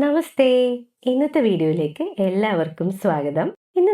നമസ്തേ. ഇന്നത്തെ വീഡിയോയിലേക്ക് എല്ലാവർക്കും സ്വാഗതം. ഇന്ന്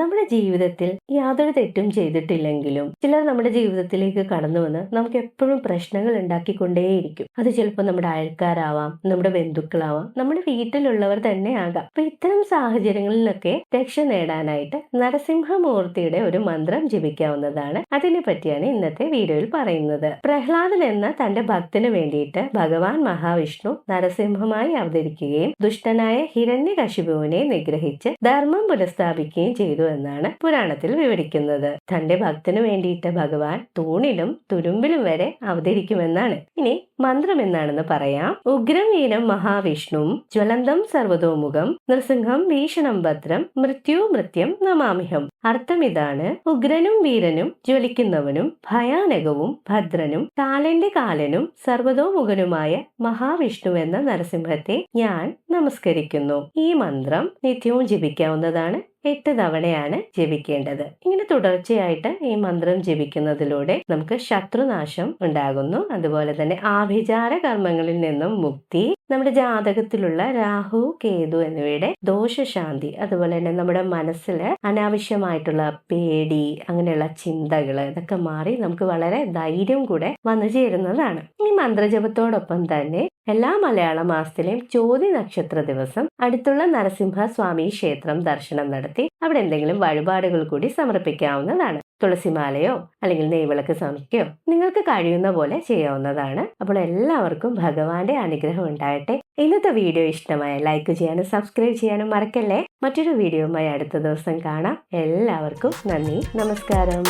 നമ്മുടെ ജീവിതത്തിൽ യാതൊരു തെറ്റും ചെയ്തിട്ടില്ലെങ്കിലും ചിലർ നമ്മുടെ ജീവിതത്തിലേക്ക് കടന്നു വന്ന് നമുക്ക് എപ്പോഴും പ്രശ്നങ്ങൾ ഉണ്ടാക്കിക്കൊണ്ടേയിരിക്കും. അത് ചിലപ്പോൾ നമ്മുടെ അയൽക്കാരാവാം, നമ്മുടെ ബന്ധുക്കളാവാം, നമ്മുടെ വീട്ടിലുള്ളവർ തന്നെ ആകാം. അപ്പൊ ഇത്തരം സാഹചര്യങ്ങളിലൊക്കെ രക്ഷ നേടാനായിട്ട് നരസിംഹമൂർത്തിയുടെ ഒരു മന്ത്രം ജപിക്കാവുന്നതാണ്. അതിനെ പറ്റിയാണ് ഇന്നത്തെ വീഡിയോയിൽ പറയുന്നത്. പ്രഹ്ലാദൻ എന്ന തന്റെ ഭക്തന് വേണ്ടിയിട്ട് ഭഗവാൻ മഹാവിഷ്ണു നരസിംഹമായി അവതരിക്കുകയും ദുഷ്ടനായ ഹിരണ്യകശിപുവിനെ നിഗ്രഹിച്ച് ധർമ്മം പുനഃസ്ഥാപിക്കുകയും ചെയ്തു എന്നാണ് പുരാണത്തിൽ വിവരിക്കുന്നത്. തന്റെ ഭക്തന് വേണ്ടിയിട്ട് ഭഗവാൻ തൂണിലും തുരുമ്പിലും വരെ അവതരിക്കുമെന്നാണ്. ഇനി മന്ത്രം എന്താണെന്ന് പറയാം. ഉഗ്രം വീരം മഹാവിഷ്ണും ജ്വലന്തം സർവതോമുഖം നൃസിംഹം ഭീഷണം ഭദ്രം മൃത്യും നമാമിഹം. അർത്ഥം ഇതാണ്: ഉഗ്രനും വീരനും ജ്വലിക്കുന്നവനും ഭയാനകവും ഭദ്രനും കാലന്റെ കാലനും സർവതോമുഖനുമായ മഹാവിഷ്ണു എന്ന നരസിംഹത്തെ ഞാൻ നമസ്കരിക്കുന്നു. ഈ മന്ത്രം നിത്യവും ജപിക്കാവുന്നതാണ്. 8 തവണയാണ് ജപിക്കേണ്ടത്. ഇങ്ങനെ തുടർച്ചയായിട്ട് ഈ മന്ത്രം ജപിക്കുന്നതിലൂടെ നമുക്ക് ശത്രുനാശം ഉണ്ടാകുന്നു. അതുപോലെ തന്നെ ആഭിചാര കർമ്മങ്ങളിൽ നിന്നും മുക്തി, നമ്മുടെ ജാതകത്തിലുള്ള രാഹു കേതു എന്നിവയുടെ ദോഷശാന്തി, അതുപോലെ തന്നെ നമ്മുടെ മനസ്സിൽ അനാവശ്യമായിട്ടുള്ള പേടി, അങ്ങനെയുള്ള ചിന്തകൾ ഇതൊക്കെ മാറി നമുക്ക് വളരെ ധൈര്യം കൂടെ വന്നു ചേരുന്നതാണ്. ഈ മന്ത്രജപത്തോടൊപ്പം തന്നെ എല്ലാ മലയാള മാസത്തിലെയും ചോതി നക്ഷത്ര ദിവസം അടുത്തുള്ള നരസിംഹസ്വാമി ക്ഷേത്രം ദർശനം നടത്തി അവിടെ എന്തെങ്കിലും വഴിപാടുകൾ കൂടി സമർപ്പിക്കാവുന്നതാണ്. തുളസിമാലയോ അല്ലെങ്കിൽ നെയ്വിളക്ക് സമർപ്പിക്കുകയോ നിങ്ങൾക്ക് കഴിയുന്ന പോലെ ചെയ്യാവുന്നതാണ്. അപ്പോൾ എല്ലാവർക്കും ഭഗവാന്റെ അനുഗ്രഹം ഉണ്ടാകട്ടെ. ഇന്നത്തെ വീഡിയോ ഇഷ്ടമായ ലൈക്ക് ചെയ്യാനും സബ്സ്ക്രൈബ് ചെയ്യാനും മറക്കല്ലേ. മറ്റൊരു വീഡിയോയുമായി അടുത്ത ദിവസം കാണാം. എല്ലാവർക്കും നന്ദി, നമസ്കാരം.